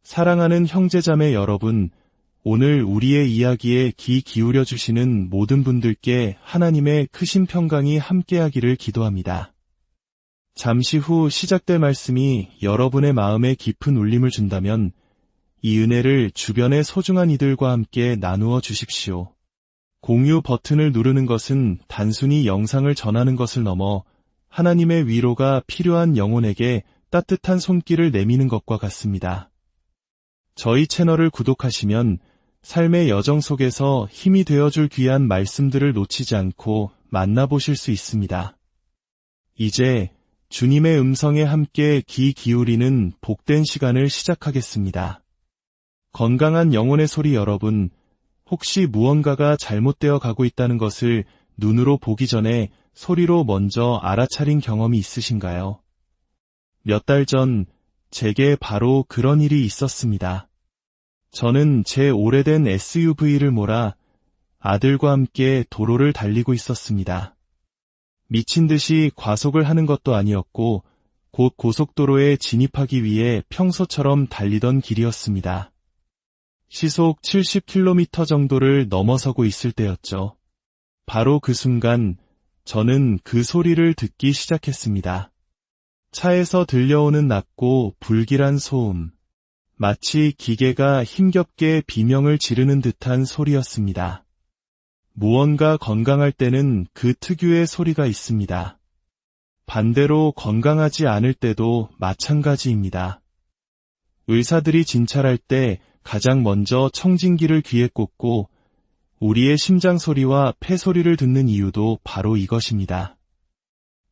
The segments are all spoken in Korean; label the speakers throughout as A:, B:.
A: 사랑하는 형제자매 여러분, 오늘 우리의 이야기에 귀 기울여 주시는 모든 분들께 하나님의 크신 평강이 함께하기를 기도합니다. 잠시 후 시작될 말씀이 여러분의 마음에 깊은 울림을 준다면 이 은혜를 주변의 소중한 이들과 함께 나누어 주십시오. 공유 버튼을 누르는 것은 단순히 영상을 전하는 것을 넘어 하나님의 위로가 필요한 영혼에게 따뜻한 손길을 내미는 것과 같습니다. 저희 채널을 구독하시면 삶의 여정 속에서 힘이 되어줄 귀한 말씀들을 놓치지 않고 만나보실 수 있습니다. 이제 주님의 음성에 함께 귀 기울이는 복된 시간을 시작하겠습니다. 건강한 영혼의 소리 여러분, 혹시 무언가가 잘못되어 가고 있다는 것을 눈으로 보기 전에 소리로 먼저 알아차린 경험이 있으신가요? 몇 달 전 제게 바로 그런 일이 있었습니다. 저는 제 오래된 SUV를 몰아 아들과 함께 도로를 달리고 있었습니다. 미친 듯이 과속을 하는 것도 아니었고 곧 고속도로에 진입하기 위해 평소처럼 달리던 길이었습니다. 시속 70km 정도를 넘어서고 있을 때였죠. 바로 그 순간 저는 그 소리를 듣기 시작했습니다. 차에서 들려오는 낮고 불길한 소음, 마치 기계가 힘겹게 비명을 지르는 듯한 소리였습니다. 무언가 건강할 때는 그 특유의 소리가 있습니다. 반대로 건강하지 않을 때도 마찬가지입니다. 의사들이 진찰할 때 가장 먼저 청진기를 귀에 꽂고 우리의 심장 소리와 폐 소리를 듣는 이유도 바로 이것입니다.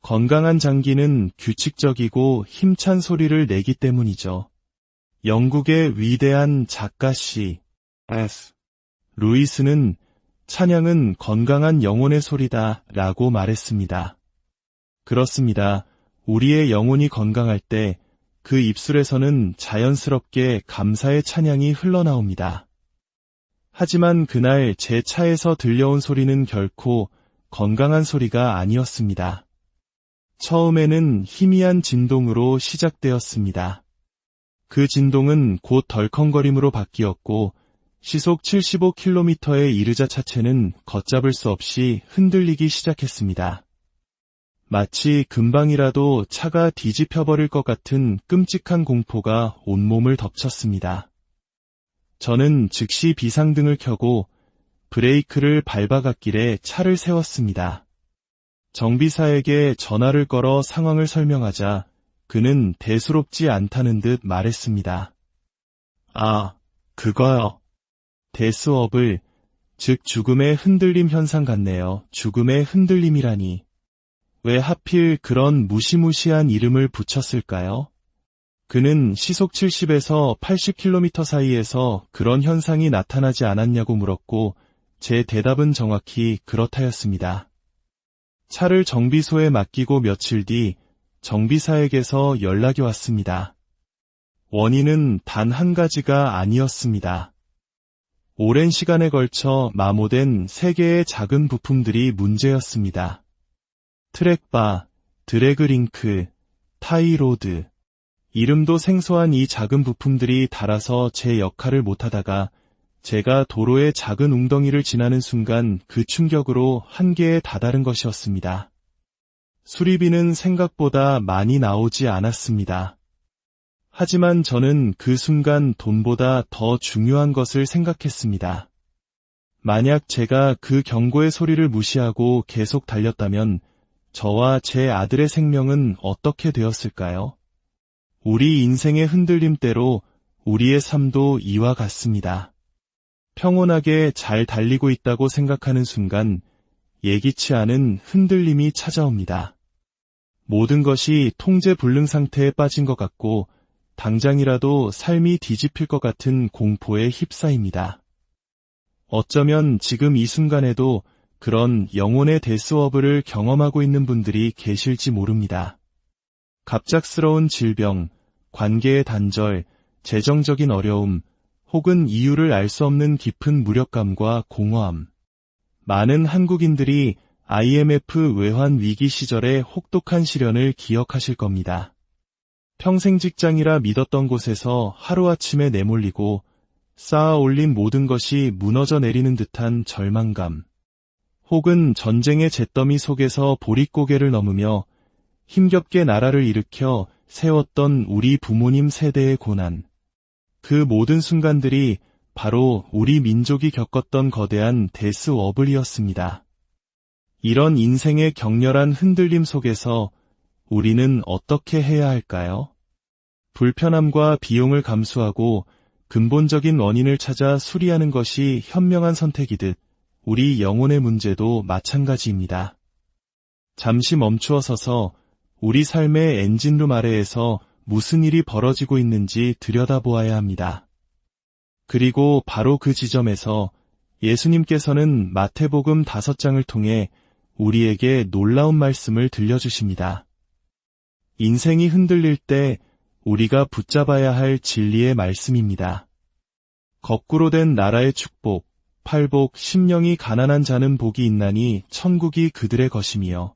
A: 건강한 장기는 규칙적이고 힘찬 소리를 내기 때문이죠. 영국의 위대한 작가 C.S. 루이스는 찬양은 건강한 영혼의 소리다 라고 말했습니다. 그렇습니다. 우리의 영혼이 건강할 때 그 입술에서는 자연스럽게 감사의 찬양이 흘러나옵니다. 하지만 그날 제 차에서 들려온 소리는 결코 건강한 소리가 아니었습니다. 처음에는 희미한 진동으로 시작되었습니다. 그 진동은 곧 덜컹거림으로 바뀌었고 시속 75km에 이르자 차체는 걷잡을 수 없이 흔들리기 시작했습니다. 마치 금방이라도 차가 뒤집혀버릴 것 같은 끔찍한 공포가 온몸을 덮쳤습니다. 저는 즉시 비상등을 켜고 브레이크를 밟아갔길래 차를 세웠습니다. 정비사에게 전화를 걸어 상황을 설명하자 그는 대수롭지 않다는 듯 말했습니다. 아, 그거요. 데스업을, 즉 죽음의 흔들림 현상 같네요. 죽음의 흔들림이라니. 왜 하필 그런 무시무시한 이름을 붙였을까요? 그는 시속 70에서 80km 사이에서 그런 현상이 나타나지 않았냐고 물었고 제 대답은 정확히 그렇다였습니다. 차를 정비소에 맡기고 며칠 뒤 정비사에게서 연락이 왔습니다. 원인은 단 한 가지가 아니었습니다. 오랜 시간에 걸쳐 마모된 3개의 작은 부품들이 문제였습니다. 트랙바, 드래그링크, 타이로드. 이름도 생소한 이 작은 부품들이 닳아서 제 역할을 못하다가 제가 도로의 작은 웅덩이를 지나는 순간 그 충격으로 한계에 다다른 것이었습니다. 수리비는 생각보다 많이 나오지 않았습니다. 하지만 저는 그 순간 돈보다 더 중요한 것을 생각했습니다. 만약 제가 그 경고의 소리를 무시하고 계속 달렸다면 저와 제 아들의 생명은 어떻게 되었을까요? 우리 인생의 흔들림대로 우리의 삶도 이와 같습니다. 평온하게 잘 달리고 있다고 생각하는 순간 예기치 않은 흔들림이 찾아옵니다. 모든 것이 통제 불능 상태에 빠진 것 같고 당장이라도 삶이 뒤집힐 것 같은 공포에 휩싸입니다. 어쩌면 지금 이 순간에도 그런 영혼의 데스워브를 경험하고 있는 분들이 계실지 모릅니다. 갑작스러운 질병, 관계의 단절, 재정적인 어려움, 혹은 이유를 알 수 없는 깊은 무력감과 공허함. 많은 한국인들이 IMF 외환 위기 시절의 혹독한 시련을 기억하실 겁니다. 평생 직장이라 믿었던 곳에서 하루아침에 내몰리고 쌓아 올린 모든 것이 무너져 내리는 듯한 절망감, 혹은 전쟁의 잿더미 속에서 보릿고개를 넘으며 힘겹게 나라를 일으켜 세웠던 우리 부모님 세대의 고난, 그 모든 순간들이 바로 우리 민족이 겪었던 거대한 데스워블이었습니다. 이런 인생의 격렬한 흔들림 속에서 우리는 어떻게 해야 할까요? 불편함과 비용을 감수하고 근본적인 원인을 찾아 수리하는 것이 현명한 선택이듯 우리 영혼의 문제도 마찬가지입니다. 잠시 멈추어 서서 우리 삶의 엔진룸 아래에서 무슨 일이 벌어지고 있는지 들여다보아야 합니다. 그리고 바로 그 지점에서 예수님께서는 마태복음 5장을 통해 우리에게 놀라운 말씀을 들려주십니다. 인생이 흔들릴 때 우리가 붙잡아야 할 진리의 말씀입니다. 거꾸로 된 나라의 축복, 팔복, 심령이 가난한 자는 복이 있나니 천국이 그들의 것이며,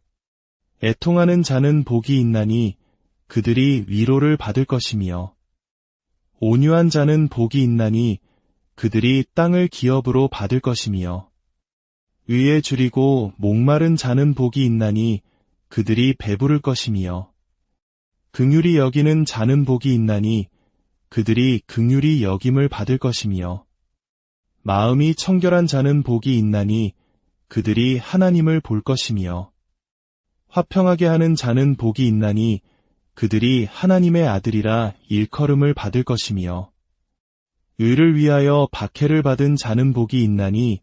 A: 애통하는 자는 복이 있나니 그들이 위로를 받을 것이며, 온유한 자는 복이 있나니 그들이 땅을 기업으로 받을 것이며, 의에 줄이고 목마른 자는 복이 있나니 그들이 배부를 것이며, 긍휼히 여기는 자는 복이 있나니 그들이 긍휼히 여김을 받을 것이며, 마음이 청결한 자는 복이 있나니 그들이 하나님을 볼 것이며, 화평하게 하는 자는 복이 있나니 그들이 하나님의 아들이라 일컬음을 받을 것이며, 의를 위하여 박해를 받은 자는 복이 있나니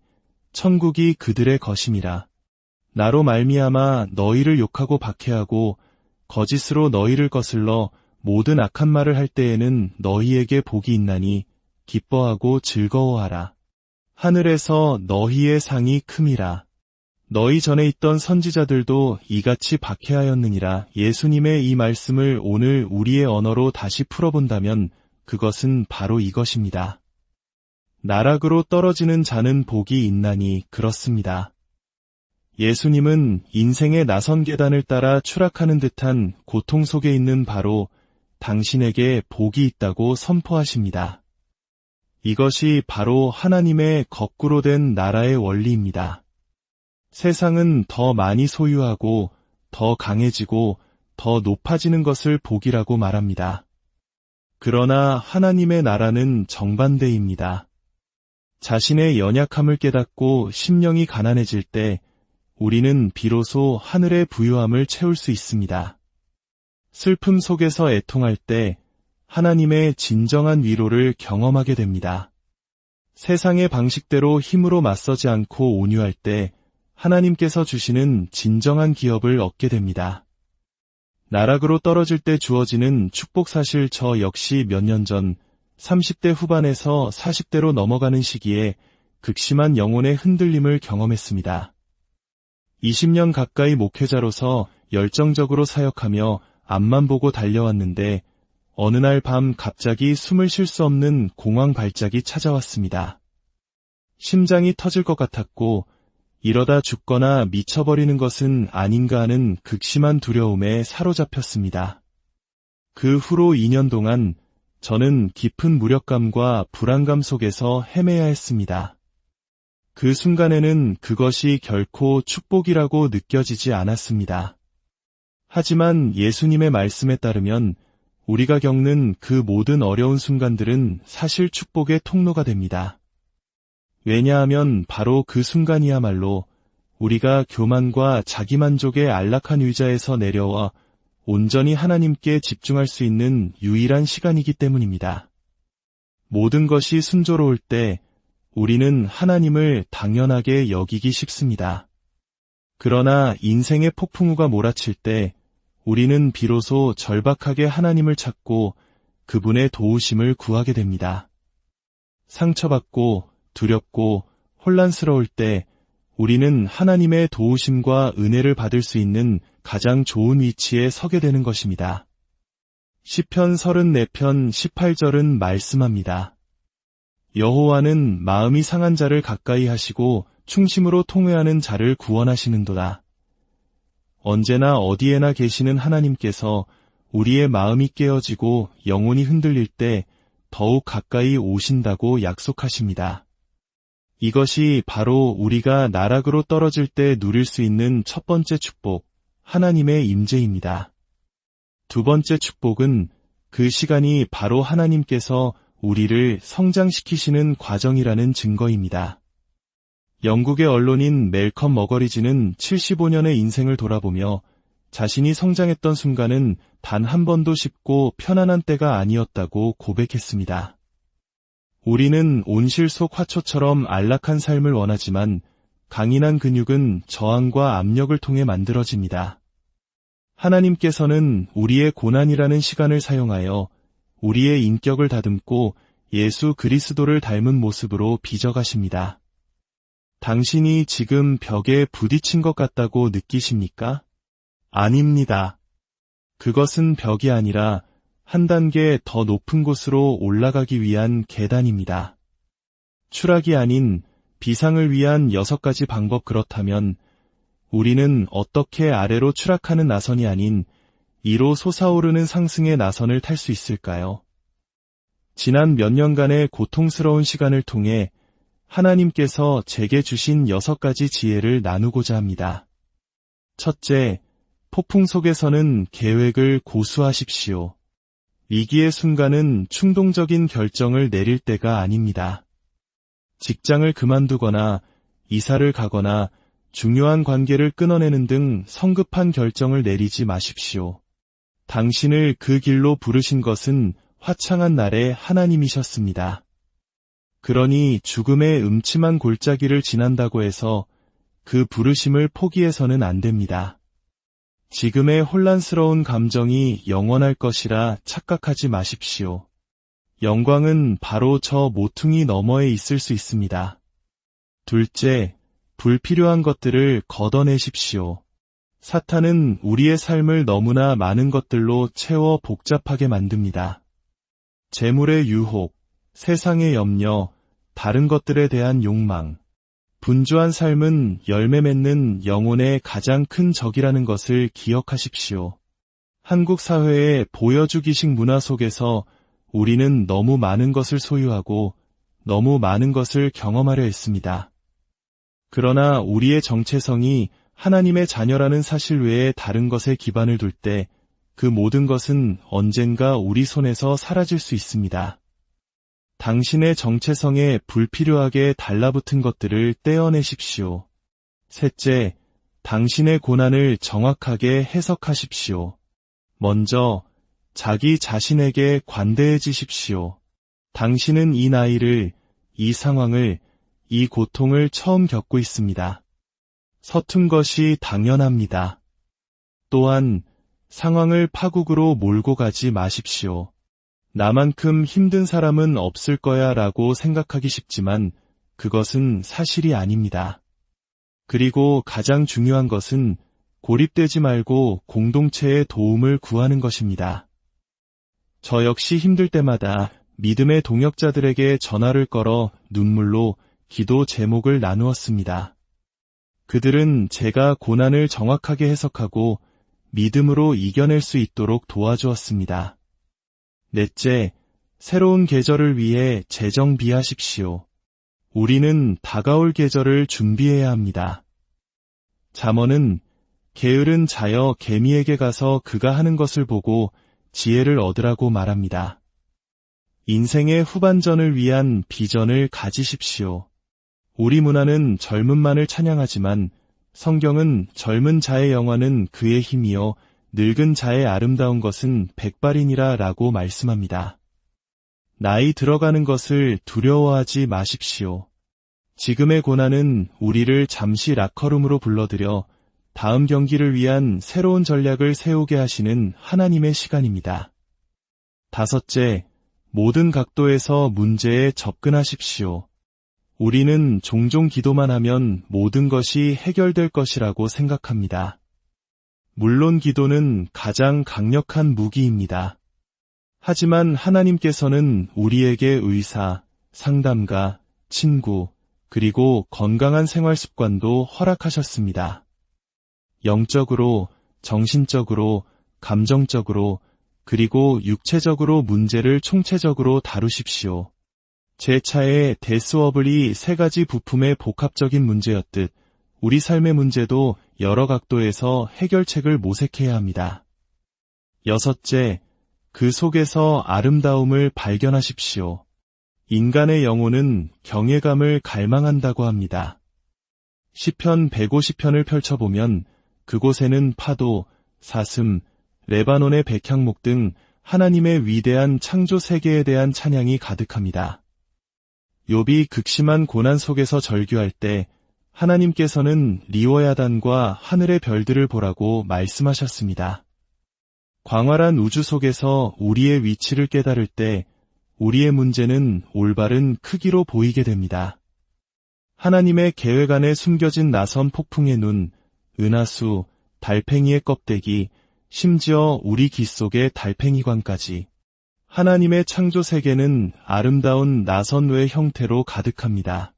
A: 천국이 그들의 것임이라. 나로 말미암아 너희를 욕하고 박해하고 거짓으로 너희를 거슬러 모든 악한 말을 할 때에는 너희에게 복이 있나니 기뻐하고 즐거워하라. 하늘에서 너희의 상이 큼이라. 너희 전에 있던 선지자들도 이같이 박해하였느니라. 예수님의 이 말씀을 오늘 우리의 언어로 다시 풀어본다면 그것은 바로 이것입니다. 나락으로 떨어지는 자는 복이 있나니 그렇습니다. 예수님은 인생의 나선 계단을 따라 추락하는 듯한 고통 속에 있는 바로 당신에게 복이 있다고 선포하십니다. 이것이 바로 하나님의 거꾸로 된 나라의 원리입니다. 세상은 더 많이 소유하고 더 강해지고 더 높아지는 것을 복이라고 말합니다. 그러나 하나님의 나라는 정반대입니다. 자신의 연약함을 깨닫고 심령이 가난해질 때 우리는 비로소 하늘의 부유함을 채울 수 있습니다. 슬픔 속에서 애통할 때 하나님의 진정한 위로를 경험하게 됩니다. 세상의 방식대로 힘으로 맞서지 않고 온유할 때 하나님께서 주시는 진정한 기업을 얻게 됩니다. 나락으로 떨어질 때 주어지는 축복, 사실 저 역시 몇 년 전 30대 후반에서 40대로 넘어가는 시기에 극심한 영혼의 흔들림을 경험했습니다. 20년 가까이 목회자로서 열정적으로 사역하며 앞만 보고 달려왔는데 어느 날 밤 갑자기 숨을 쉴 수 없는 공황 발작이 찾아왔습니다. 심장이 터질 것 같았고 이러다 죽거나 미쳐버리는 것은 아닌가 하는 극심한 두려움에 사로잡혔습니다. 그 후로 2년 동안 저는 깊은 무력감과 불안감 속에서 헤매야 했습니다. 그 순간에는 그것이 결코 축복이라고 느껴지지 않았습니다. 하지만 예수님의 말씀에 따르면 우리가 겪는 그 모든 어려운 순간들은 사실 축복의 통로가 됩니다. 왜냐하면 바로 그 순간이야말로 우리가 교만과 자기만족의 안락한 의자에서 내려와 온전히 하나님께 집중할 수 있는 유일한 시간이기 때문입니다. 모든 것이 순조로울 때 우리는 하나님을 당연하게 여기기 쉽습니다. 그러나 인생의 폭풍우가 몰아칠 때 우리는 비로소 절박하게 하나님을 찾고 그분의 도우심을 구하게 됩니다. 상처받고 두렵고 혼란스러울 때 우리는 하나님의 도우심과 은혜를 받을 수 있는 가장 좋은 위치에 서게 되는 것입니다. 시편 34편 18절은 말씀합니다. 여호와는 마음이 상한 자를 가까이 하시고 충심으로 통회하는 자를 구원하시는도다. 언제나 어디에나 계시는 하나님께서 우리의 마음이 깨어지고 영혼이 흔들릴 때 더욱 가까이 오신다고 약속하십니다. 이것이 바로 우리가 나락으로 떨어질 때 누릴 수 있는 첫 번째 축복, 하나님의 임재입니다. 두 번째 축복은 그 시간이 바로 하나님께서 우리를 성장시키시는 과정이라는 증거입니다. 영국의 언론인 멜컴 머거리지는 75년의 인생을 돌아보며 자신이 성장했던 순간은 단 한 번도 쉽고 편안한 때가 아니었다고 고백했습니다. 우리는 온실 속 화초처럼 안락한 삶을 원하지만 강인한 근육은 저항과 압력을 통해 만들어집니다. 하나님께서는 우리의 고난이라는 시간을 사용하여 우리의 인격을 다듬고 예수 그리스도를 닮은 모습으로 빚어가십니다. 당신이 지금 벽에 부딪힌 것 같다고 느끼십니까? 아닙니다. 그것은 벽이 아니라 한 단계 더 높은 곳으로 올라가기 위한 계단입니다. 추락이 아닌 비상을 위한 6가지 방법. 그렇다면 우리는 어떻게 아래로 추락하는 나선이 아닌 이로 솟아오르는 상승의 나선을 탈 수 있을까요? 지난 몇 년간의 고통스러운 시간을 통해 하나님께서 제게 주신 6가지 지혜를 나누고자 합니다. 첫째, 폭풍 속에서는 계획을 고수하십시오. 위기의 순간은 충동적인 결정을 내릴 때가 아닙니다. 직장을 그만두거나 이사를 가거나 중요한 관계를 끊어내는 등 성급한 결정을 내리지 마십시오. 당신을 그 길로 부르신 것은 화창한 날에 하나님이셨습니다. 그러니 죽음의 음침한 골짜기를 지난다고 해서 그 부르심을 포기해서는 안 됩니다. 지금의 혼란스러운 감정이 영원할 것이라 착각하지 마십시오. 영광은 바로 저 모퉁이 너머에 있을 수 있습니다. 둘째, 불필요한 것들을 걷어내십시오. 사탄은 우리의 삶을 너무나 많은 것들로 채워 복잡하게 만듭니다. 재물의 유혹, 세상의 염려, 다른 것들에 대한 욕망. 분주한 삶은 열매 맺는 영혼의 가장 큰 적이라는 것을 기억하십시오. 한국 사회의 보여주기식 문화 속에서 우리는 너무 많은 것을 소유하고 너무 많은 것을 경험하려 했습니다. 그러나 우리의 정체성이 하나님의 자녀라는 사실 외에 다른 것에 기반을 둘 때 그 모든 것은 언젠가 우리 손에서 사라질 수 있습니다. 당신의 정체성에 불필요하게 달라붙은 것들을 떼어내십시오. 셋째, 당신의 고난을 정확하게 해석하십시오. 먼저, 자기 자신에게 관대해지십시오. 당신은 이 나이를, 이 상황을, 이 고통을 처음 겪고 있습니다. 서툰 것이 당연합니다. 또한, 상황을 파국으로 몰고 가지 마십시오. 나만큼 힘든 사람은 없을 거야 라고 생각하기 쉽지만 그것은 사실이 아닙니다. 그리고 가장 중요한 것은 고립되지 말고 공동체의 도움을 구하는 것입니다. 저 역시 힘들 때마다 믿음의 동역자들에게 전화를 걸어 눈물로 기도 제목을 나누었습니다. 그들은 제가 고난을 정확하게 해석하고 믿음으로 이겨낼 수 있도록 도와주었습니다. 넷째, 새로운 계절을 위해 재정비하십시오. 우리는 다가올 계절을 준비해야 합니다. 잠언은 게으른 자여 개미에게 가서 그가 하는 것을 보고 지혜를 얻으라고 말합니다. 인생의 후반전을 위한 비전을 가지십시오. 우리 문화는 젊음만을 찬양하지만 성경은 젊은 자의 영화는 그의 힘이요 늙은 자의 아름다운 것은 백발이니라 라고 말씀합니다. 나이 들어가는 것을 두려워하지 마십시오. 지금의 고난은 우리를 잠시 락커룸으로 불러들여 다음 경기를 위한 새로운 전략을 세우게 하시는 하나님의 시간입니다. 다섯째, 모든 각도에서 문제에 접근하십시오. 우리는 종종 기도만 하면 모든 것이 해결될 것이라고 생각합니다. 물론 기도는 가장 강력한 무기입니다. 하지만 하나님께서는 우리에게 의사, 상담가, 친구, 그리고 건강한 생활 습관도 허락하셨습니다. 영적으로, 정신적으로, 감정적으로, 그리고 육체적으로 문제를 총체적으로 다루십시오. 제 차의 데스워블이 세 가지 부품의 복합적인 문제였듯 우리 삶의 문제도 여러 각도에서 해결책을 모색해야 합니다. 여섯째, 그 속에서 아름다움을 발견하십시오. 인간의 영혼은 경외감을 갈망한다고 합니다. 시편 150편을 펼쳐보면 그곳에는 파도, 사슴, 레바논의 백향목 등 하나님의 위대한 창조 세계에 대한 찬양이 가득합니다. 욥이 극심한 고난 속에서 절규할 때 하나님께서는 리워야단과 하늘의 별들을 보라고 말씀하셨습니다. 광활한 우주 속에서 우리의 위치를 깨달을 때 우리의 문제는 올바른 크기로 보이게 됩니다. 하나님의 계획 안에 숨겨진 나선 폭풍의 눈, 은하수, 달팽이의 껍데기, 심지어 우리 귀 속의 달팽이관까지 하나님의 창조 세계는 아름다운 나선외의 형태로 가득합니다.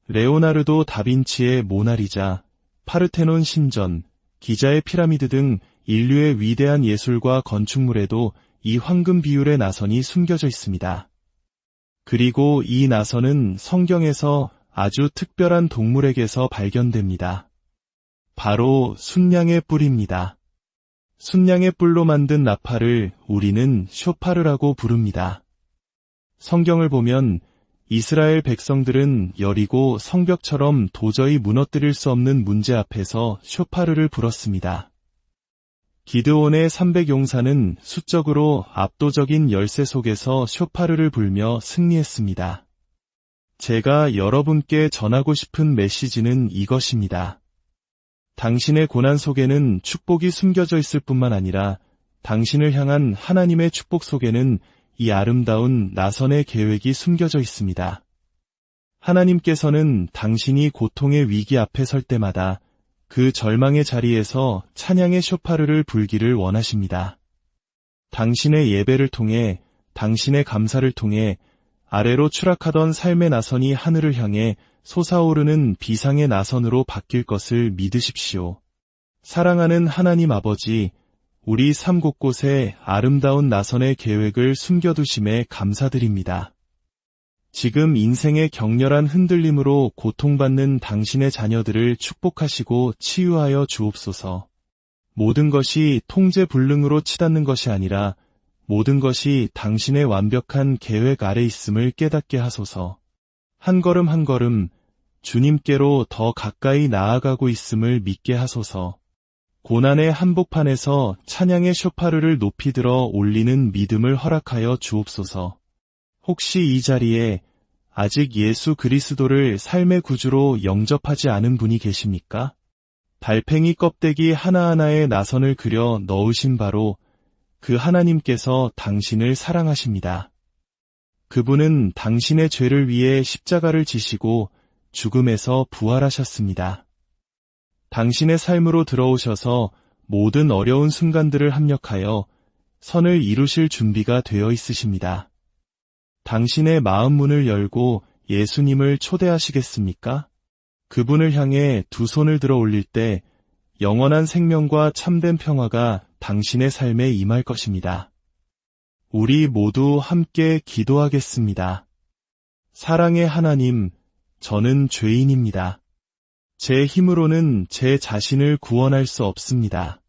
A: 레오나르도 다빈치의 모나리자, 파르테논 신전, 기자의 피라미드 등 인류의 위대한 예술과 건축물에도 이 황금 비율의 나선이 숨겨져 있습니다. 그리고 이 나선은 성경에서 아주 특별한 동물에게서 발견됩니다. 바로 순양의 뿔입니다. 순양의 뿔로 만든 나팔을 우리는 쇼파르라고 부릅니다. 성경을 보면 이스라엘 백성들은 여리고 성벽처럼 도저히 무너뜨릴 수 없는 문제 앞에서 쇼파르를 불었습니다. 기드온의 300용사는 수적으로 압도적인 열세 속에서 쇼파르를 불며 승리했습니다. 제가 여러분께 전하고 싶은 메시지는 이것입니다. 당신의 고난 속에는 축복이 숨겨져 있을 뿐만 아니라 당신을 향한 하나님의 축복 속에는 이 아름다운 나선의 계획이 숨겨져 있습니다. 하나님께서는 당신이 고통의 위기 앞에 설 때마다 그 절망의 자리에서 찬양의 쇼파르를 불기를 원하십니다. 당신의 예배를 통해, 당신의 감사를 통해 아래로 추락하던 삶의 나선이 하늘을 향해 솟아오르는 비상의 나선으로 바뀔 것을 믿으십시오. 사랑하는 하나님 아버지, 우리 삶 곳곳에 아름다운 나선의 계획을 숨겨두심에 감사드립니다. 지금 인생의 격렬한 흔들림으로 고통받는 당신의 자녀들을 축복하시고 치유하여 주옵소서. 모든 것이 통제불능으로 치닫는 것이 아니라 모든 것이 당신의 완벽한 계획 아래 있음을 깨닫게 하소서. 한 걸음 한 걸음 주님께로 더 가까이 나아가고 있음을 믿게 하소서. 고난의 한복판에서 찬양의 쇼파르를 높이 들어 올리는 믿음을 허락하여 주옵소서. 혹시 이 자리에 아직 예수 그리스도를 삶의 구주로 영접하지 않은 분이 계십니까? 달팽이 껍데기 하나하나에 나선을 그려 넣으신 바로 그 하나님께서 당신을 사랑하십니다. 그분은 당신의 죄를 위해 십자가를 지시고 죽음에서 부활하셨습니다. 당신의 삶으로 들어오셔서 모든 어려운 순간들을 합력하여 선을 이루실 준비가 되어 있으십니다. 당신의 마음 문을 열고 예수님을 초대하시겠습니까? 그분을 향해 두 손을 들어 올릴 때 영원한 생명과 참된 평화가 당신의 삶에 임할 것입니다. 우리 모두 함께 기도하겠습니다. 사랑의 하나님, 저는 죄인입니다. 제 힘으로는 제 자신을 구원할 수 없습니다.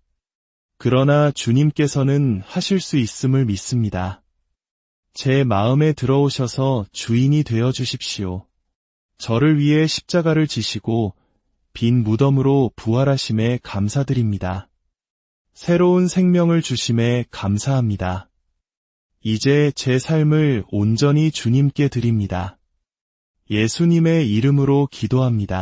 A: 그러나 주님께서는 하실 수 있음을 믿습니다. 제 마음에 들어오셔서 주인이 되어 주십시오. 저를 위해 십자가를 지시고 빈 무덤으로 부활하심에 감사드립니다. 새로운 생명을 주심에 감사합니다. 이제 제 삶을 온전히 주님께 드립니다. 예수님의 이름으로 기도합니다.